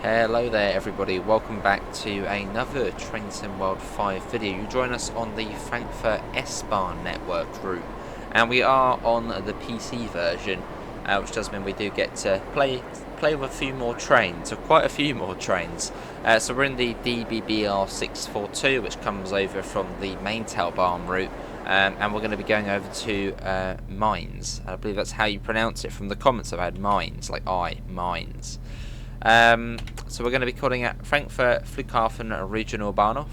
Hello there everybody, welcome back to another Train Sim World 5 video. You join us on the Frankfurt S-Bahn network route, and we are on the PC version, which does mean we do get to play with a few more trains, or quite a few more trains. So we're in the DBBR 642, which comes over from the Mainz route, and we're going to be going over to Mainz. I believe that's how you pronounce it from the comments I've had, Mainz, like Mainz. So we're going to be calling at Frankfurt Flughafen Regional Bahnhof,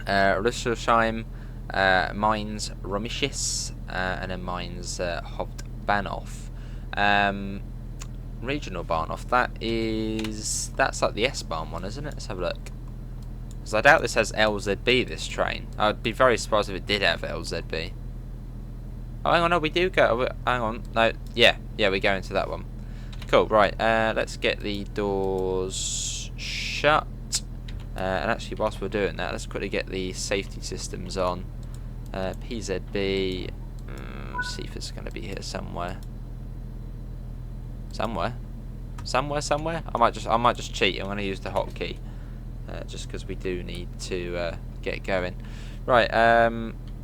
Rüsselsheim, Mainz Romisches, and then Mainz Hauptbahnhof. Regional Bahnhof, that's like the S-Bahn one, isn't it? Let's have a look. Because I doubt this has LZB, this train. I'd be very surprised if it did have LZB. Oh, hang on, no, we do go. Hang on, no, yeah, we go into that one. Cool, right, let's get the doors shut, and actually whilst we're doing that, let's quickly get the safety systems on. PZB, see if it's going to be here somewhere. Somewhere? I might just cheat. I'm going to use the hotkey, just because we do need to get going. Right,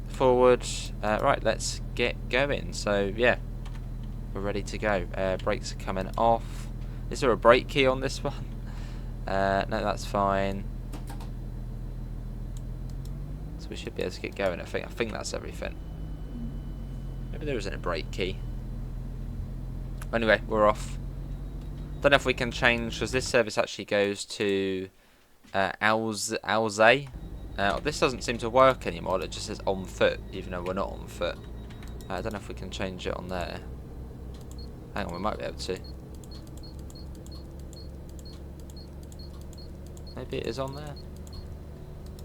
forward, right, let's get going, so yeah. We're ready to go. Brakes are coming off. Is there a brake key on this one? No, that's fine. So we should be able to get going. I think that's everything. Maybe there isn't a brake key. Anyway, we're off. Don't know if we can change, because this service actually goes to Alzey. This doesn't seem to work anymore. It just says on foot, even though we're not on foot. I don't know if we can change it on there. Hang on, we might be able to. Maybe it is on there.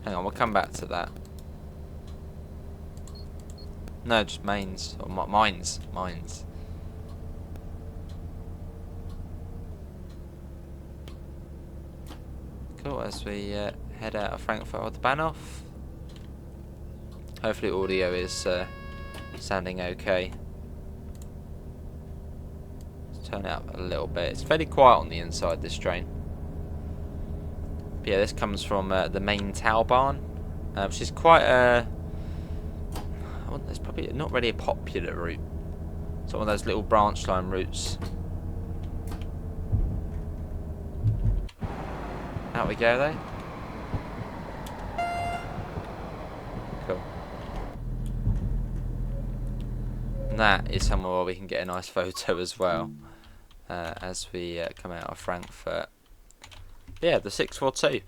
Hang on, we'll come back to that. No, just Mainz. Or Mainz. Cool, as we head out of Frankfurt Bahnhof. Hopefully audio is sounding okay. Turn it up a little bit. It's fairly quiet on the inside, this train. But yeah, this comes from the Mainz S-Bahn, which is quite a... it's probably not really a popular route. It's one of those little branch line routes. Out we go, though. Cool. And that is somewhere where we can get a nice photo as well. As we come out of Frankfurt. Yeah, the 642.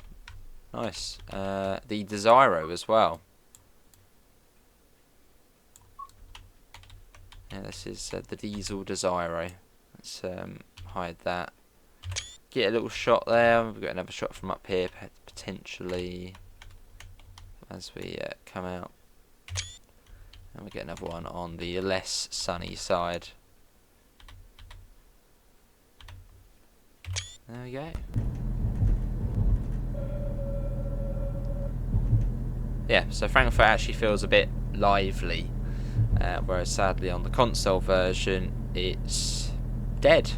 Nice. The Desiro as well. Yeah, this is the diesel Desiro. Let's hide that. Get a little shot there. We've got another shot from up here, potentially, as we come out. And we get another one on the less sunny side. There we go. Yeah, so Frankfurt actually feels a bit lively, whereas sadly on the console version it's dead.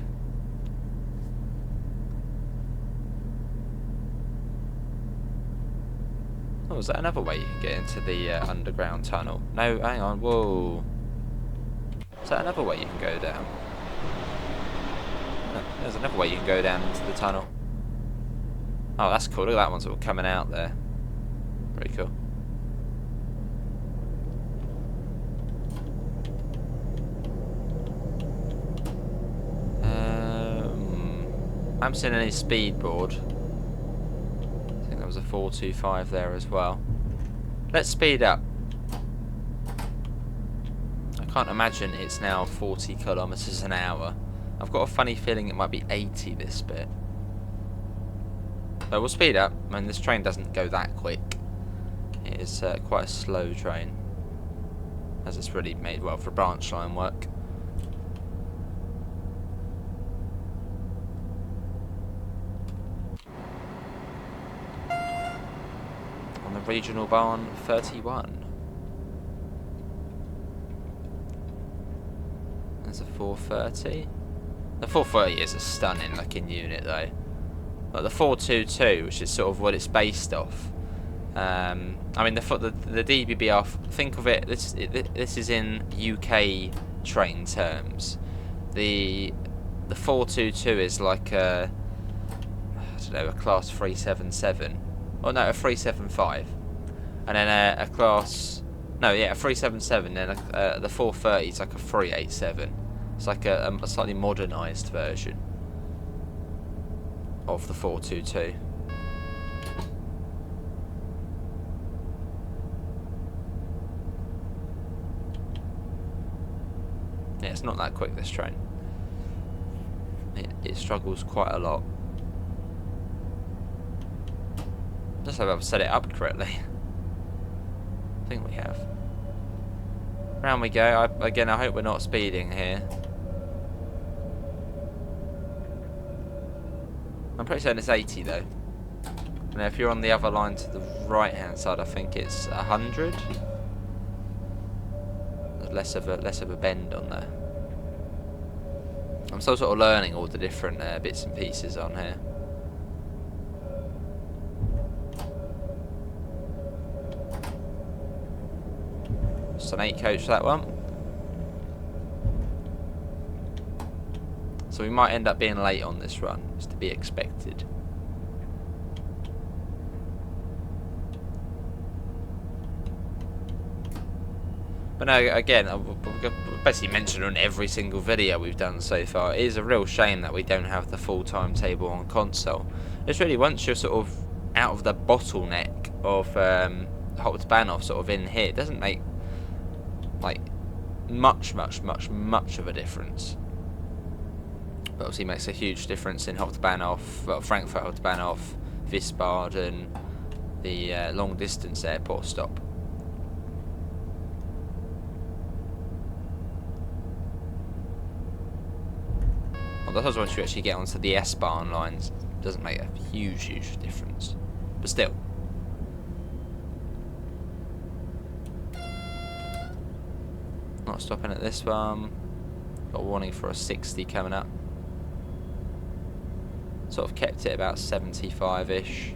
Oh, is that another way you can get into the underground tunnel? No, hang on, whoa. Is that another way you can go down? There's another way you can go down into the tunnel. Oh, that's cool. Look at that one sort of coming out there. Very cool. I haven't seen any speed board. I think there was a 425 there as well. Let's speed up. I can't imagine it's now 40 kilometers an hour. I've got a funny feeling it might be 80 this bit. So we'll speed up. I mean, this train doesn't go that quick. It is quite a slow train, as it's really made well for branch line work. On the Regional Bahn 31. There's a 430. The 430 is a stunning looking unit though. Like the 422, which is sort of what it's based off. I mean, the DBBR. Think of it. This is in UK train terms. The 422 is like a, I don't know, a class 377. Oh no, a 375, and then a class. No, yeah, a 377. Then the 430 is like a 387. It's like a slightly modernised version of the 422. Yeah, it's not that quick, this train. It struggles quite a lot. Just hope I've set it up correctly. I think we have. Round we go. Again, I hope we're not speeding here. I'm pretty certain it's 80 though. And if you're on the other line to the right hand side, I think it's 100. There's less of a bend on there. I'm still sort of learning all the different bits and pieces on here. It's an 8 coach, that one. So we might end up being late on this run. It's to be expected. But no, again, I've basically mentioned on every single video we've done so far, it is a real shame that we don't have the full timetable on console. It's really, once you're sort of out of the bottleneck of Hauptbahnhof sort of in here, it doesn't make like much of a difference. But obviously makes a huge difference in Hauptbahnhof, well, Frankfurt Hauptbahnhof, Wiesbaden, the long distance airport stop. Well, that's once you actually get onto the S-Bahn lines, it doesn't make a huge difference. But still. Not stopping at this one. Got a warning for a 60 coming up. Sort of kept it about 75-ish.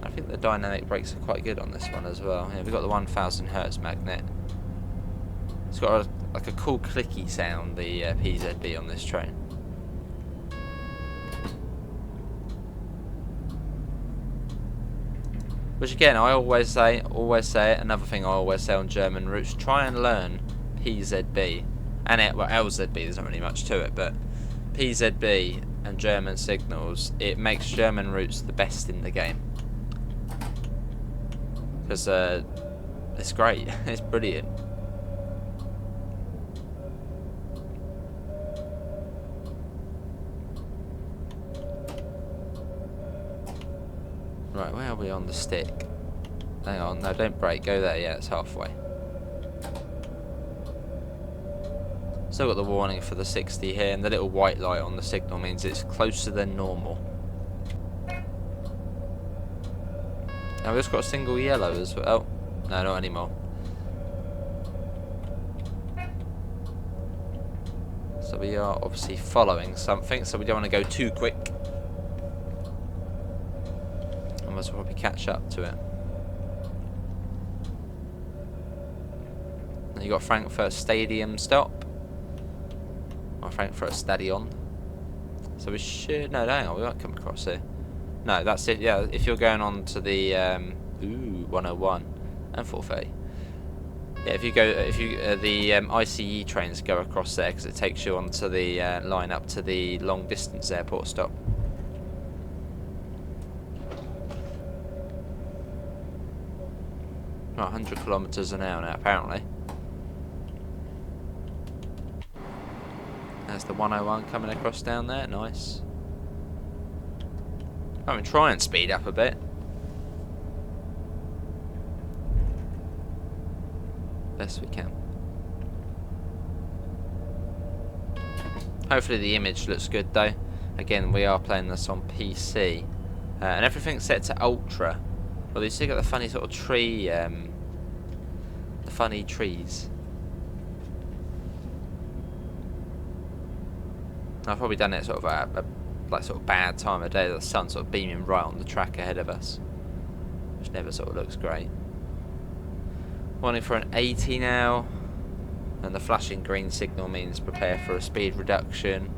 I think the dynamic brakes are quite good on this one as well. Yeah, we've got the 1000 Hertz magnet. It's got like a cool clicky sound, the PZB on this train. Which again, I always say it, another thing I always say on German routes, try and learn PZB. And well, LZB, there's not really much to it, but PZB and German signals, it makes German routes the best in the game. Because it's great, it's brilliant. Right, where are we on the stick? Hang on, no, don't brake, go there, yeah, it's halfway. Still got the warning for the 60 here, and the little white light on the signal means it's closer than normal. Now we've just got a single yellow as well. Oh, no, not anymore. So we are obviously following something, so we don't want to go too quick. Otherwise we'll probably catch up to it. Then you got Frankfurt Stadium stop. Or Frankfurt Stadion. So we should... No, hang on, we won't come across here. No, that's it, yeah, if you're going on to the 101 and 430. Yeah, if you the ICE trains go across there because it takes you onto the line up to the long distance airport stop. Oh, 100 kilometers an hour now, apparently. There's the 101 coming across down there, nice. I'm going to try and speed up a bit. Best we can. Hopefully the image looks good though. Again, we are playing this on PC. And everything's set to ultra. Well, you still got the funny sort of tree, the funny trees. I've probably done it sort of at a like sort of bad time of day. The sun's sort of beaming right on the track ahead of us, which never sort of looks great. Warning for an 80 now, and the flashing green signal means prepare for a speed reduction.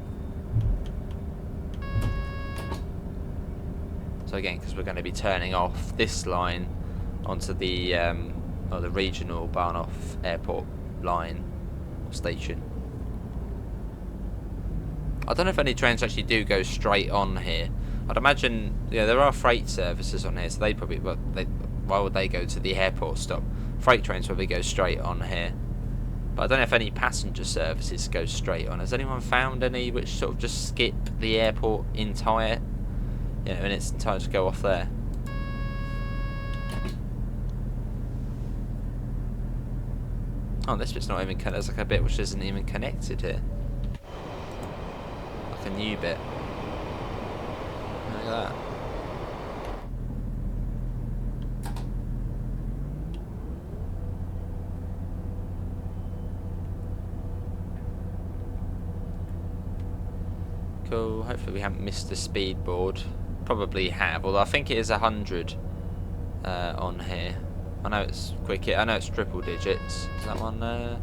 So again, because we're going to be turning off this line onto the the regional Bahnhof airport line or station. I don't know if any trains actually do go straight on here. I'd imagine, yeah, there are freight services on here, so they probably, why would they go to the airport stop? Freight trains probably go straight on here. But I don't know if any passenger services go straight on. Has anyone found any which sort of just skip the airport entire, you know, in its entirety to go off there? Oh, this bit's not even connected. There's like a bit which isn't even connected here. Like a new bit. Look at that. Cool. Hopefully we haven't missed the speed board. Probably have, although I think it is 100 on here. I know it's quick. I know it's triple digits. Is that one there?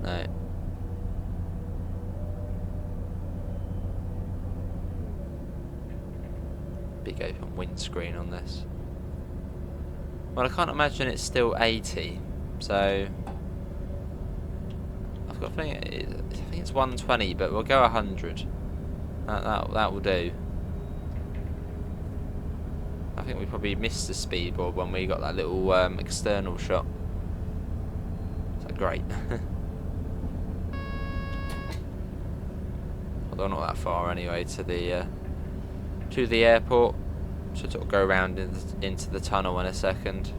No. Big open windscreen on this. Well, I can't imagine it's still 80. So I've got a feeling I think it's 120, but we'll go 100. That will do. I think we probably missed the speed board when we got that little external shot. Is that great? Although not that far anyway to the airport. Should sort of go around into the tunnel in a second.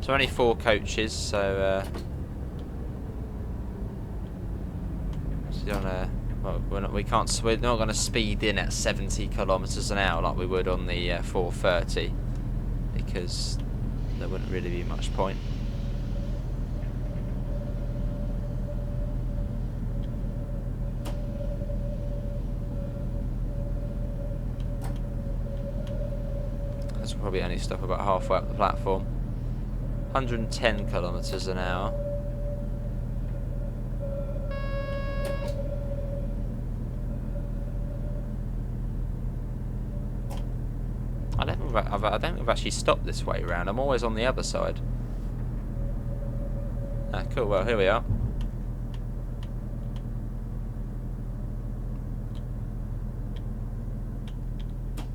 So only 4 coaches, so well, we're not going to speed in at 70 kilometers an hour like we would on the 430, because there wouldn't really be much point. This will probably only stop about halfway up the platform. 110 kilometers an hour. I don't think we've actually stopped this way around. I'm always on the other side. Ah, cool. Well, here we are.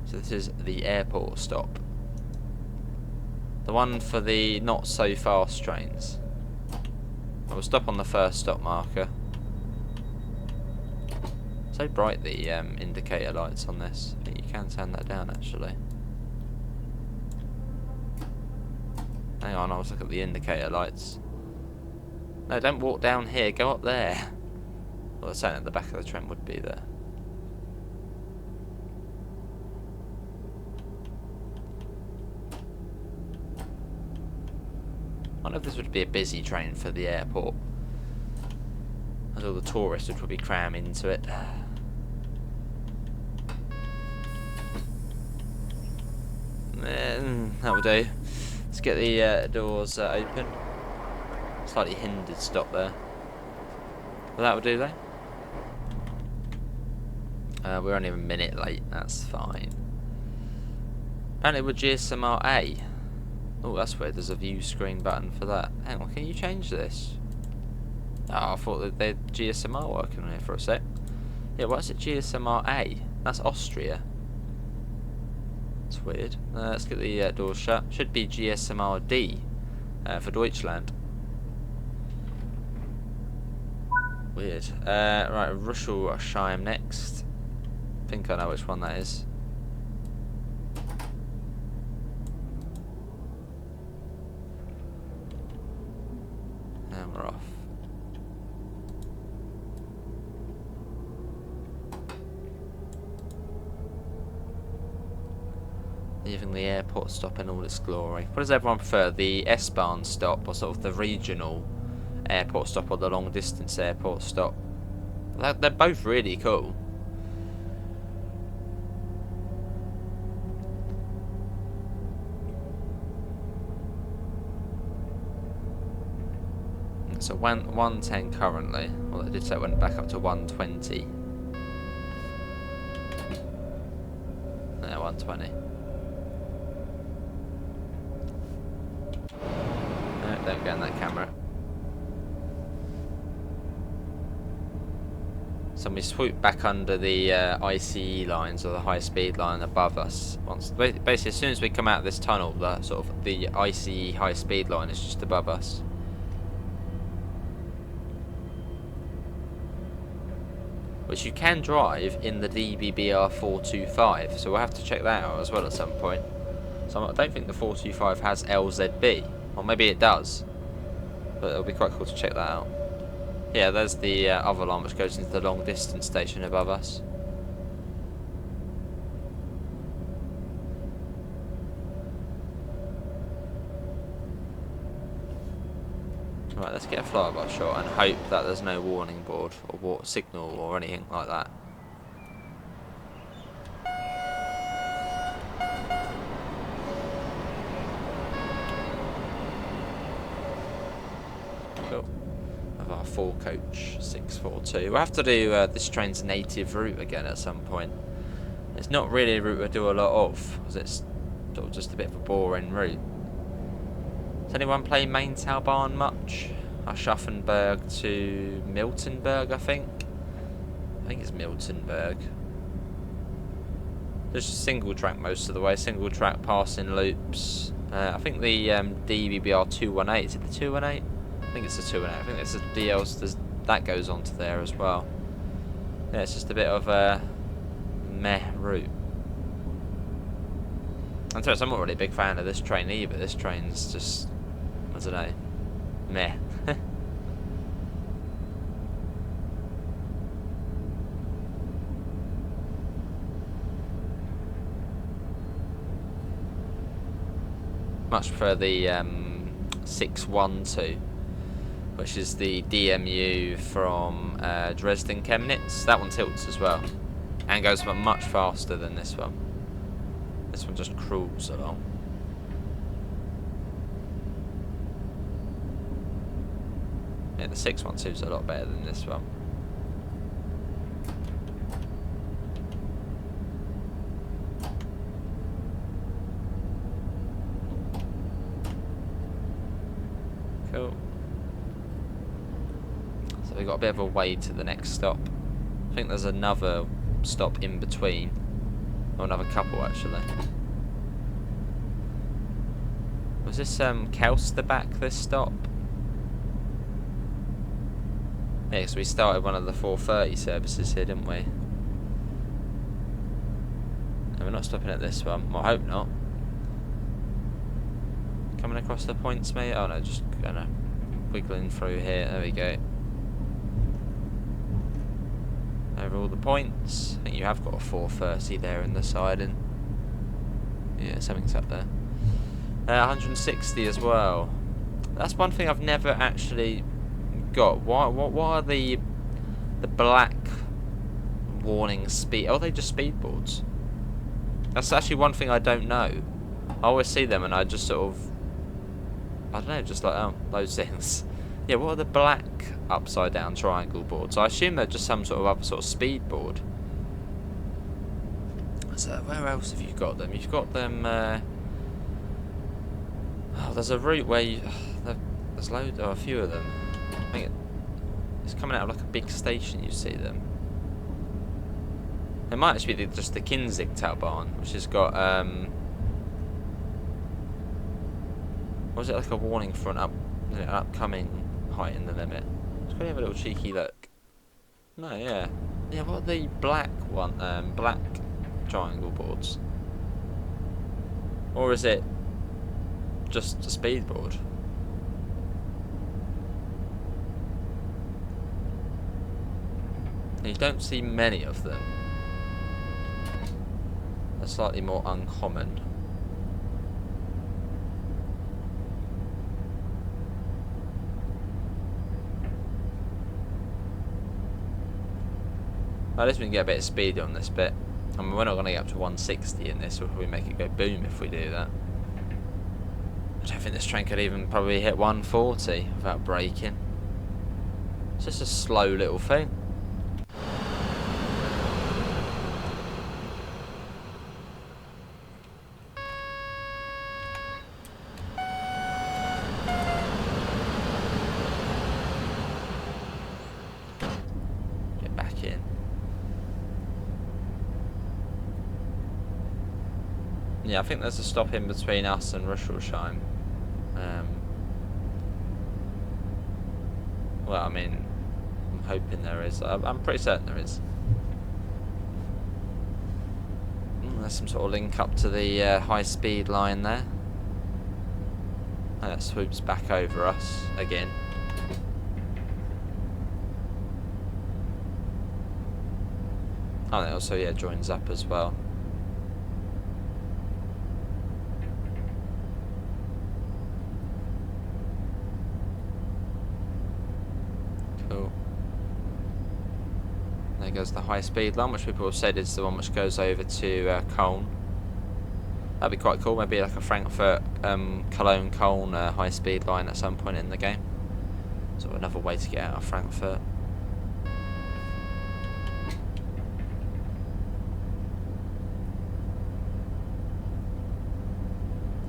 So this is the airport stop. The one for the not so fast trains. I will stop on the first stop marker. So bright the indicator lights on this. I think you can turn that down actually. Hang on, I'll look at the indicator lights. No, don't walk down here, go up there. Well, the sign at the back of the train would be there. I wonder if this would be a busy train for the airport, as all the tourists would probably cram into it. That will do. Let's get the doors open. Slightly hindered stop there. Well, that will do though. We're only a minute late, that's fine. Apparently we're GSMR A. Oh, that's weird, there's a view screen button for that. Hang on, can you change this? Oh, I thought that they'd GSMR working on here for a sec. Yeah, why is it GSMR A? That's Austria. That's weird. Let's get the doors shut. Should be GSMR D for Deutschland. Weird. Right, Russelsheim next. I think I know which one that is. And we're off. leaving the airport stop in all its glory. What does everyone prefer, the S-Bahn stop or sort of the regional airport stop or the long distance airport stop? They're both really cool. So 110 currently. Well, they did say it went back up to 120. Yeah, 120. No, don't get in that camera. So we swoop back under the ICE lines or the high speed line above us. Basically, as soon as we come out of this tunnel, the ICE high speed line is just above us. Which you can drive in the DBBR 425, so we'll have to check that out as well at some point. So I don't think the 425 has LZB, or maybe it does, but it'll be quite cool to check that out. Yeah, there's the other line which goes into the long distance station above us. Right, let's get a flyby shot and hope that there's no warning board or signal or anything like that. Cool. Of our 4-coach 642. We'll have to do this train's native route again at some point. It's not really a route we do a lot of, because it's sort of just a bit of a boring route. Does anyone play Mainz much? Aschaffenburg to Miltenberg, I think. I think it's Miltenberg. There's just single track most of the way, single track passing loops. I think the DBBR 218, is it the 218? I think it's the 218. I think it's the DLs that goes onto there as well. Yeah, it's just a bit of a meh route. And so I'm not really a big fan of this train either. This train's just, I don't know, meh. Much prefer the 612, which is the DMU from Dresden Chemnitz. That one tilts as well and goes much faster than this one. This one just cruises along. Yeah, the 612 is a lot better than this one. Cool. So we've got a bit of a way to the next stop. I think there's another stop in between. Or another couple actually. Was this Kelsterback, this stop? Yeah, so we started one of the 4:30 services here, didn't we? And we're not stopping at this one. Well, I hope not. Coming across the points, mate? Oh no, just gonna wiggling through here. There we go. Over all the points. I think you have got a 4:30 there in the siding. Yeah, something's up there. 160 as well. That's one thing I've never actually got. What are the black warning speed? Oh, are they just speed boards? That's actually one thing I don't know. I always see them and I just sort of, I don't know, just like, oh, those things. Yeah, what are the black upside down triangle boards? I assume they're just some sort of other sort of speed board. So where else have you got them? You've got them. Oh, there's a route where there's loads, a few of them. I think it's coming out of like a big station. You see them. It might actually be just the Kinzigtalbahn, which has got was it like a warning for an upcoming height in the limit? Let's go have a little cheeky look. No, yeah, what are the black black triangle boards? Or is it just a speed board? And you don't see many of them. They're slightly more uncommon. Well, at least we can get a bit of speed on this bit. I mean, we're not going to get up to 160 in this, or we make it go boom if we do that. I don't think this train could even probably hit 140 without braking. It's just a slow little thing. Get back in. Yeah, I think there's a stop in between us and Rüsselsheim. Well, I mean, I'm hoping there is. I'm pretty certain there is. There's some sort of link up to the high-speed line there. That swoops back over us again. Oh, and it also, yeah, joins up as well. Cool. There goes the high-speed line, which people have said is the one which goes over to Cologne. That'd be quite cool. Maybe like a Frankfurt, Cologne, Cologne high-speed line at some point in the game. Sort of another way to get out of Frankfurt.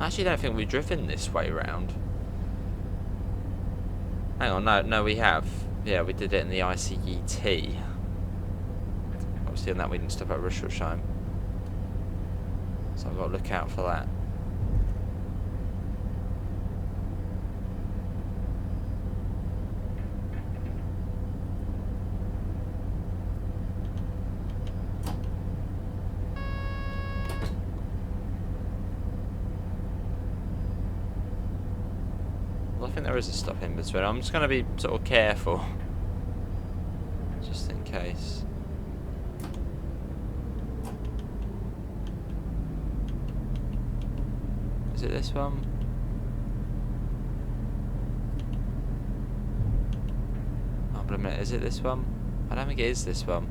I actually don't think we've driven this way round. Hang on, no, we have. Yeah, we did it in the ICET. Obviously, on that we didn't stop at Rüsselsheim. So I've got to look out for that. Well, I think there is a stop in between. I'm just going to be sort of careful. Just in case. Is it this one? Oh, but a minute, is it this one? I don't think it is this one.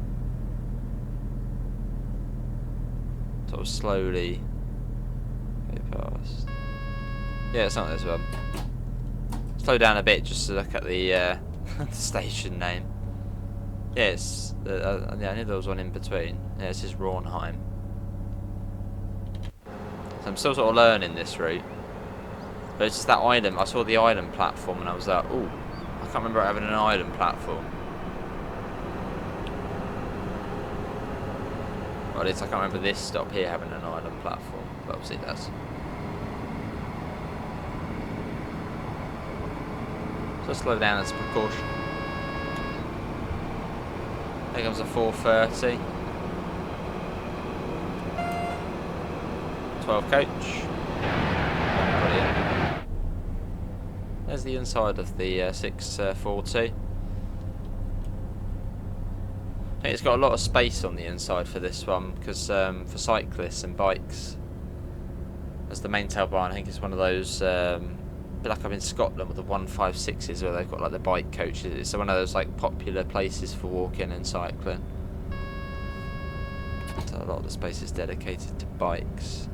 Sort of slowly go past. Yeah, it's not this one. Slow down a bit just to look at the, the station name. Yeah, it's yeah, I knew there was one in between. Yeah, this is Raunheim. So I'm still sort of learning this route. But it's just that island. I saw the island platform and I was like, ooh, I can't remember having an island platform. Well, at least I can't remember this stop here having an island platform. But obviously it does. So slow down as a precaution. There comes a 430. 12 coach. Brilliant. There's the inside of the 640. I think it's got a lot of space on the inside for this one because for cyclists and bikes. As the Mainz barn, I think it's one of those, a bit like up in Scotland with the 156s where they've got like the bike coaches. It's one of those like popular places for walking and cycling. So a lot of the space is dedicated to bikes.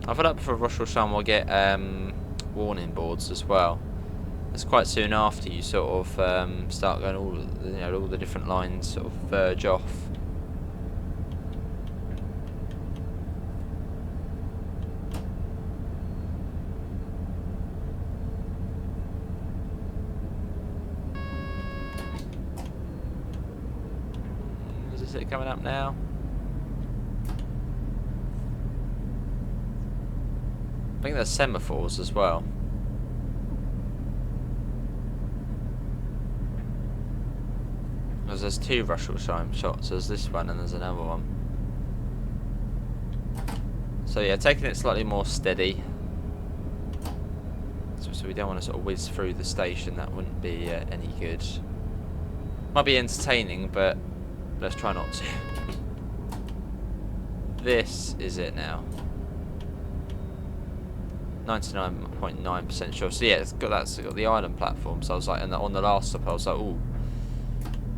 I've heard up for Rüsselsheim we'll get warning boards as well. It's quite soon after you sort of start going all the different lines sort of verge off. Is it coming up now? I think there's semaphores as well. Because there's two Rüsselsheim shots. There's this one and there's another one. So yeah, taking it slightly more steady. So we don't want to sort of whiz through the station. That wouldn't be any good. Might be entertaining, but let's try not to. This is it now. 99.9% sure. So yeah, that's got the island platform. So I was like, and on the last stop, I was like, ooh.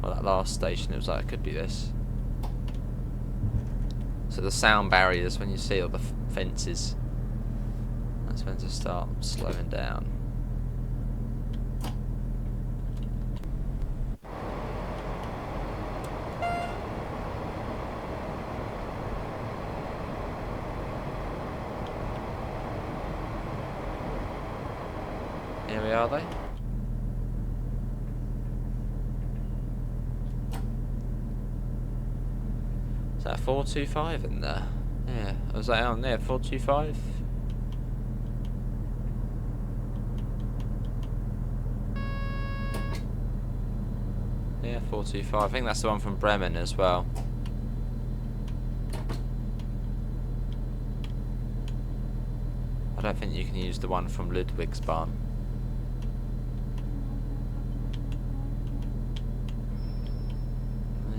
Well, that last station, it was like, it could be this. So the sound barriers, when you see all the fences, that's when to start slowing down. Here we are, they. Is that 425 in there? Yeah, I was like, oh, yeah, 425. Yeah, 425. I think that's the one from Bremen as well. I don't think you can use the one from Ludwigsbahn.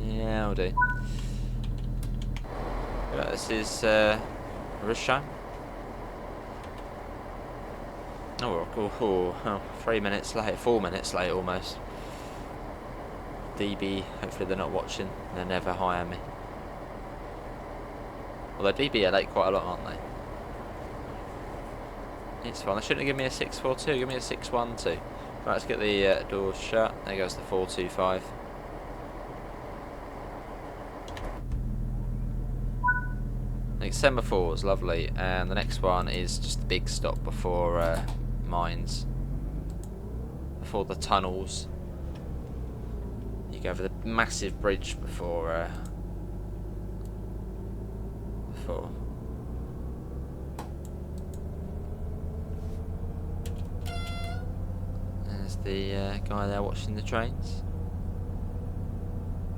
Yeah, I'll do. Right, this is Russia. Oh, 3 minutes late, 4 minutes late almost. DB, hopefully they're not watching, they'll never hire me. Although DB are late quite a lot, aren't they? It's fine, they shouldn't have given me a 642, give me a 612. Right, let's get the doors shut. There goes the 425. Next semaphores, lovely, and the next one is just the big stop before Mainz, before the tunnels. You go over the massive bridge before. There's the guy there watching the trains.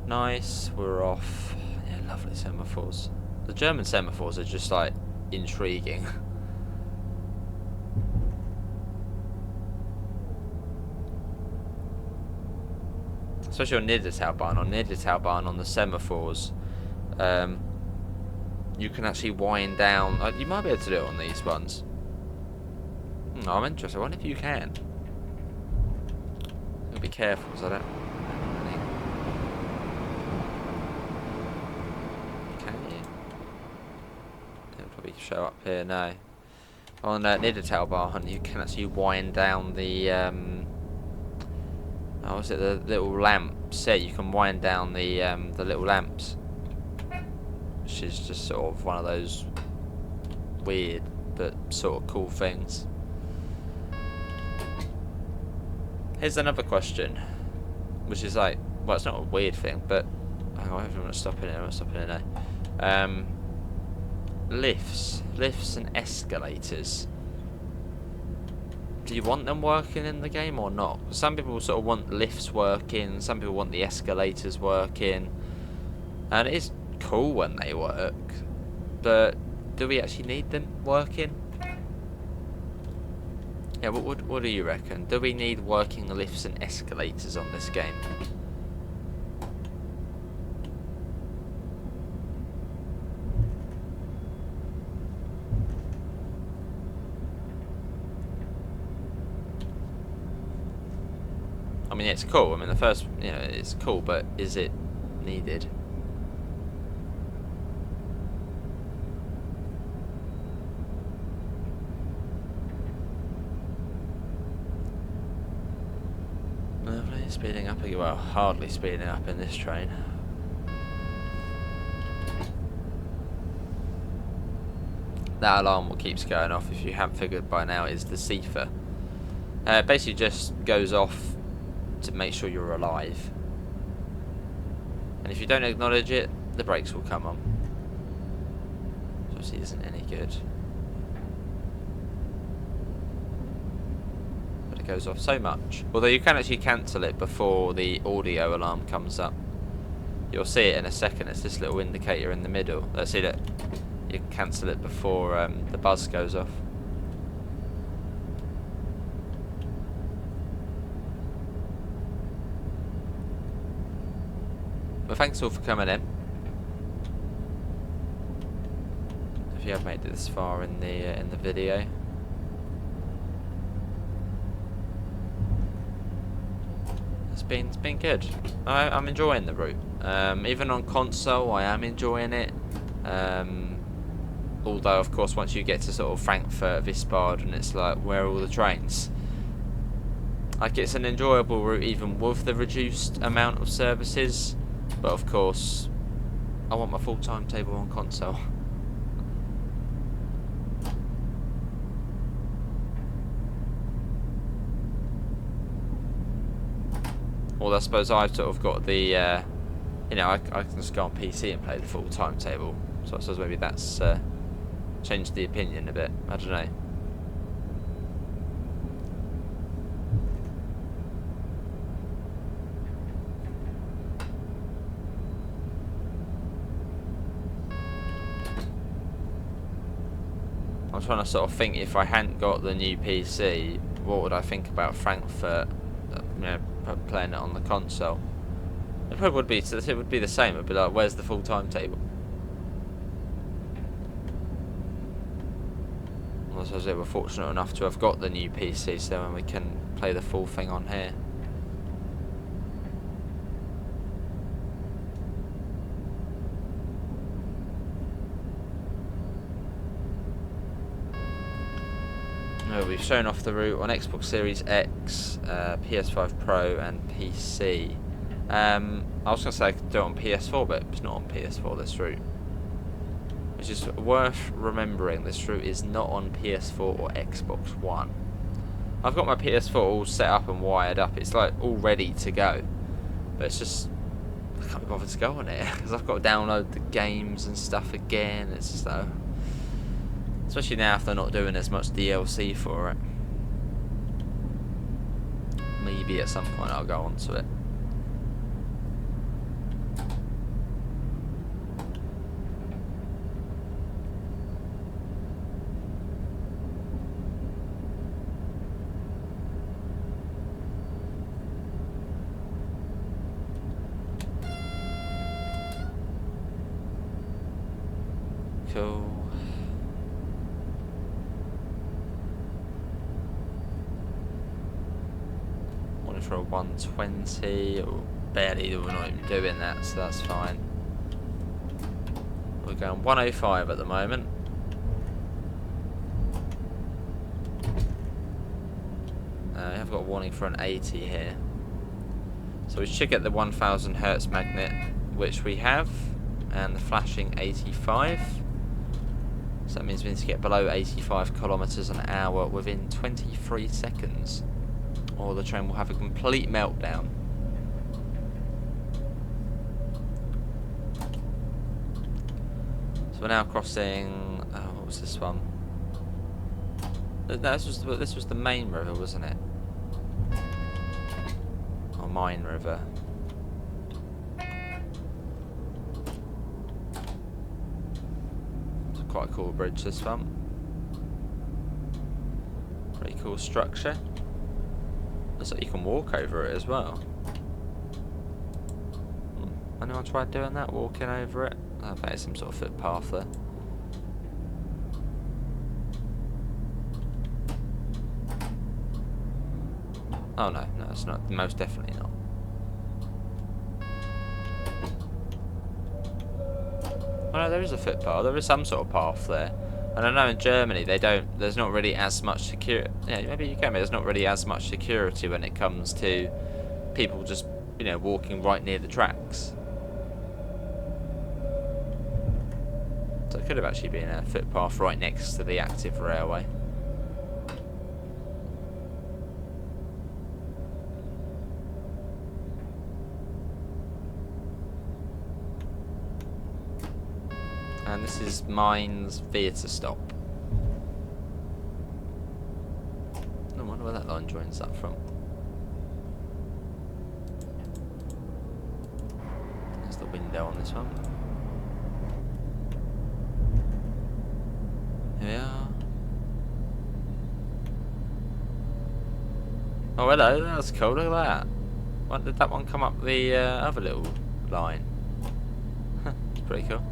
Nice, we're off. Yeah, lovely semaphores. The German semaphores are just like intriguing. Especially on Niedertalbahn on the semaphores. You can actually wind down. You might be able to do it on these ones. I'm interested. I wonder if you can. I'll be careful because I don't. Show up here now. On Niedertalbahn, you can actually wind down the what's it, the little lamps. Yeah, you can wind down the little lamps, which is just sort of one of those weird but sort of cool things. Here's another question, which is like, well, it's not a weird thing, but hang on, I'm not stopping it. I'm not stopping it now. Lifts and escalators. Do you want them working in the game or not? Some people sort of want lifts working, some people want the escalators working, and it is cool when they work, but do we actually need them working? Yeah, what do you reckon? Do we need working lifts and escalators on this game? I mean, it's cool. I mean, the first, it's cool, but is it needed? Lovely, speeding up again. Well, hardly speeding up in this train. That alarm what keeps going off, if you haven't figured by now, is the Desiro. It basically just goes off to make sure you're alive, and if you don't acknowledge it, the brakes will come on. So obviously it isn't any good, but it goes off so much. Although you can actually cancel it before the audio alarm comes up. You'll see it in a second. It's this little indicator in the middle. Let's see that you can cancel it before the buzz goes off. But thanks all for coming in. If you have made it this far in the video, it's been good. I'm enjoying the route. Even on console, I am enjoying it. Although, of course, once you get to sort of Frankfurt S-Bahn, it's like, where are all the trains? Like, it's an enjoyable route even with the reduced amount of services. But, of course, I want my full timetable on console. Well, I suppose I've sort of got the, you know, I can just go on PC and play the full timetable. So I suppose maybe that's changed the opinion a bit. I don't know. I'm trying to sort of think, if I hadn't got the new PC, what would I think about Frankfurt? You know, playing it on the console. It probably would be. It would be the same. It'd be like, where's the full timetable? I suppose we're fortunate enough to have got the new PC, so then we can play the full thing on here. We've shown off the route on Xbox Series X, PS5 Pro and PC. I was going to say I could do it on PS4, but it's not on PS4, this route. Which is worth remembering, this route is not on PS4 or Xbox One. I've got my PS4 all set up and wired up, it's like all ready to go. But it's just, I can't be bothered to go on it, because I've got to download the games and stuff again. It's just like, especially now if they're not doing as much DLC for it. Maybe at some point I'll go onto it. Cool. For a 120, or barely, we're not even doing that, so that's fine. We're going 105 at the moment. We have got a warning for an 80 here, so we should get the 1000 Hertz magnet, which we have, and the flashing 85. So that means we need to get below 85 kilometers an hour within 23 seconds. Or the train will have a complete meltdown. So we're now crossing. What was this one? No, this was the main river, wasn't it? Or Main River. It's quite a cool bridge, this one. Pretty cool structure. Looks like you can walk over it as well. Anyone tried doing that? Walking over it? I bet it's some sort of footpath there. Oh no, no, it's not. Most definitely not. Oh no, there is a footpath. There is some sort of path there. And I know in Germany they don't. There's not really as much security. Yeah, maybe you can. But there's not really as much security when it comes to people just, you know, walking right near the tracks. So it could have actually been a footpath right next to the active railway. And this is Mainz theatre stop. I wonder where that line joins up from. There's the window on this one. Here we are. Oh hello, that's cool, look at that. When did that one come up the other little line? It's pretty cool.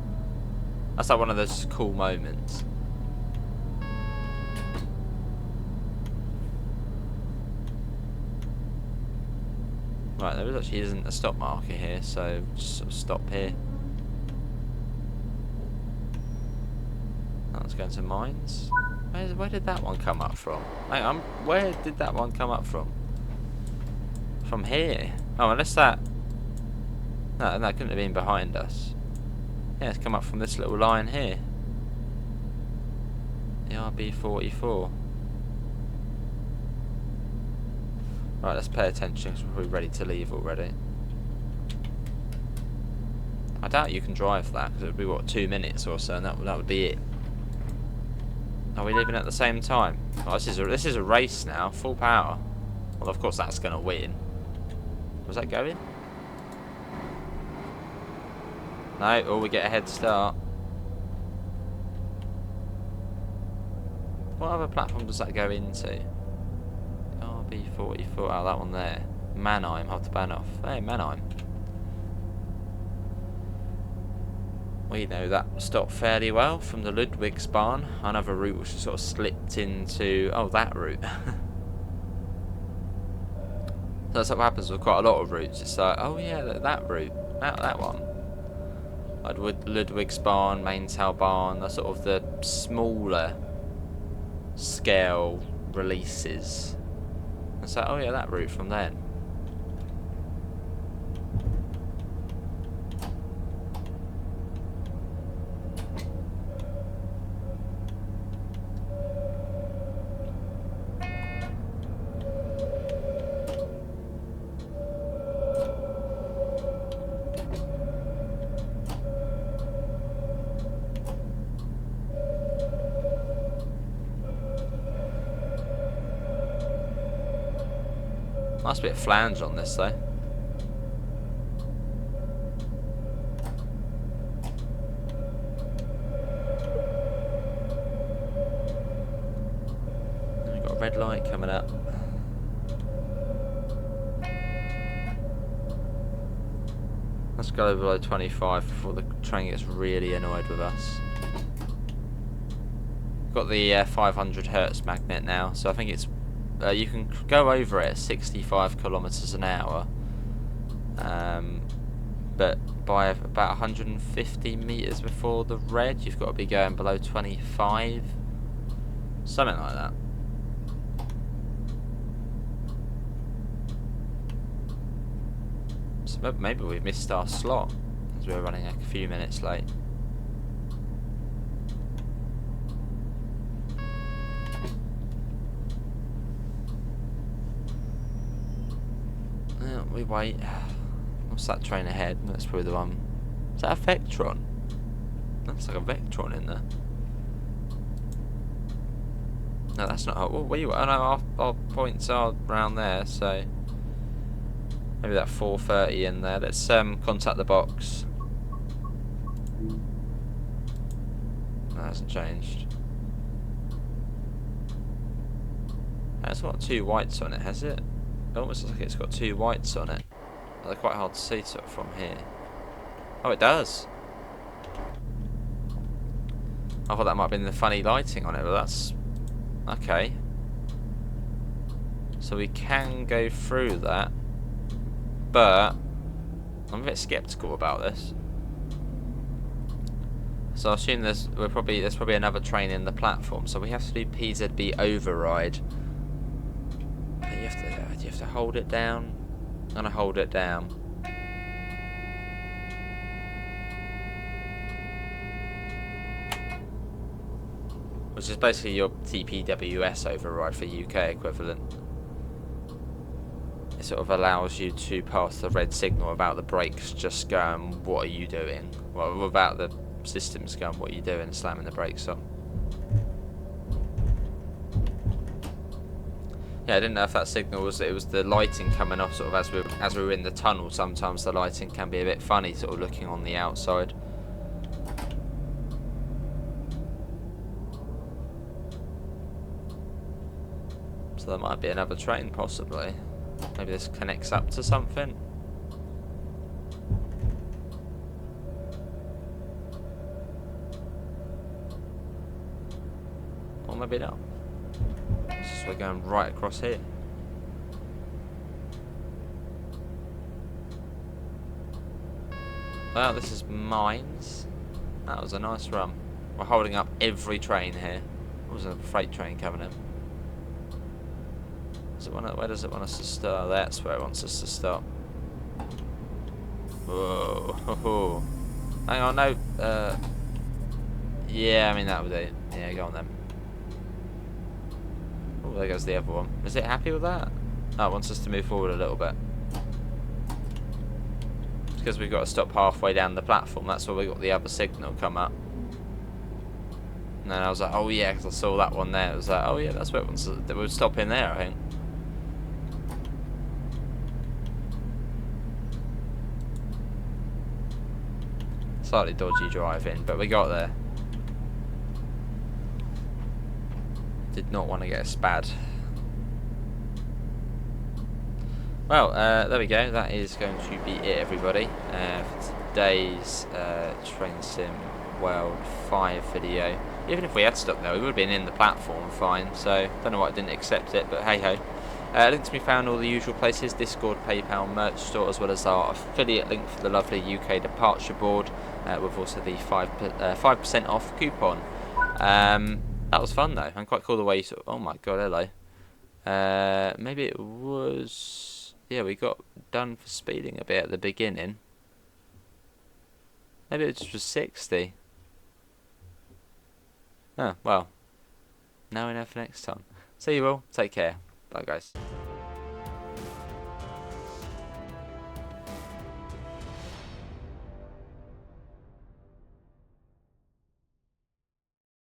That's like one of those cool moments. Right, there actually isn't a stop marker here, so just sort of stop here. That's going to Mainz. Where did that one come up from? Where did that one come up from? From here? Oh, unless that... No, that couldn't have been behind us. Yeah, it's come up from this little line here. The RB44. Right, let's pay attention because we're probably ready to leave already. I doubt you can drive that because it would be, what, 2 minutes or so, and that would be it. Are we leaving at the same time? Oh, this is a race now, full power. Well, of course that's going to win. Was that going? No, oh, we get a head start. What other platform does that go into? RB44, oh, that one there. Mannheim, Hauptbahnhof. Hey, Mannheim. We know that stop fairly well from the Ludwigsbahn. Another route which sort of slipped into... Oh, that route. So that's what happens with quite a lot of routes. It's like, oh yeah, that route. That one. Like Ludwigsbahn, Mainz, that's sort of the smaller scale releases. It's like, oh yeah, that route from then. Nice bit of flange on this though. We've got a red light coming up. Let's go below 25 before the train gets really annoyed with us. Got the 500 Hertz magnet now, so I think it's you can go over it at 65 kilometers an hour, but by about 150 meters before the red, you've got to be going below 25, something like that. So maybe we've missed our slot as we're running a few minutes late. We wait. What's that train ahead? That's probably the one. Is that a Vectron? That's like a Vectron in there. No, that's not. Well, where you? I know our points are around there, so maybe that 430 in there. Let's contact the box. No, that hasn't changed. That's got 2 whites on it, has it? It almost looks like it's got 2 whites on it. They're quite hard to see sort of from here. Oh, it does. I thought that might have been the funny lighting on it, but that's... Okay. So we can go through that. But I'm a bit sceptical about this. So I assume there's probably another train in the platform. So we have to do PZB override. You have to hold it down. I'm gonna hold it down. Which is basically your TPWS override for UK equivalent. It sort of allows you to pass the red signal without the brakes just going, what are you doing? Well, without the systems going, what are you doing? Slamming the brakes on. Yeah, I didn't know if that signal was the lighting coming off sort of as we were in the tunnel. Sometimes the lighting can be a bit funny, sort of looking on the outside. So there might be another train possibly. Maybe this connects up to something. Or maybe not. We're going right across here. Well, this is Mainz. That was a nice run. We're holding up every train here. It was a freight train coming in. Where does it want us to start? That's where it wants us to stop. Whoa. Hang on, no. Yeah, I mean, that would do. Yeah, go on then. Oh, there goes the other one. Is it happy with that? Oh, it wants us to move forward a little bit. It's because we've got to stop halfway down the platform. That's where we got the other signal come up. And then I was like, oh yeah, because I saw that one there. It was like, oh yeah, that's where it wants us to... We'll stop in there, I think. Slightly dodgy driving, but we got there. Did not want to get a spad. Well, there we go. That is going to be it, everybody, for today's Train Sim World 5 video. Even if we had stuck there, we would have been in the platform fine, so don't know why I didn't accept it, but hey ho. Links can be found in all the usual places: Discord, PayPal, merch store, as well as our affiliate link for the lovely UK departure board, with also the 5% off coupon. That was fun though, and quite cool the way you sort of, oh my god, hello. Maybe it was, yeah, we got done for speeding a bit at the beginning. Maybe it just was 60. Oh, well, now we know for next time. See you all, take care, bye guys.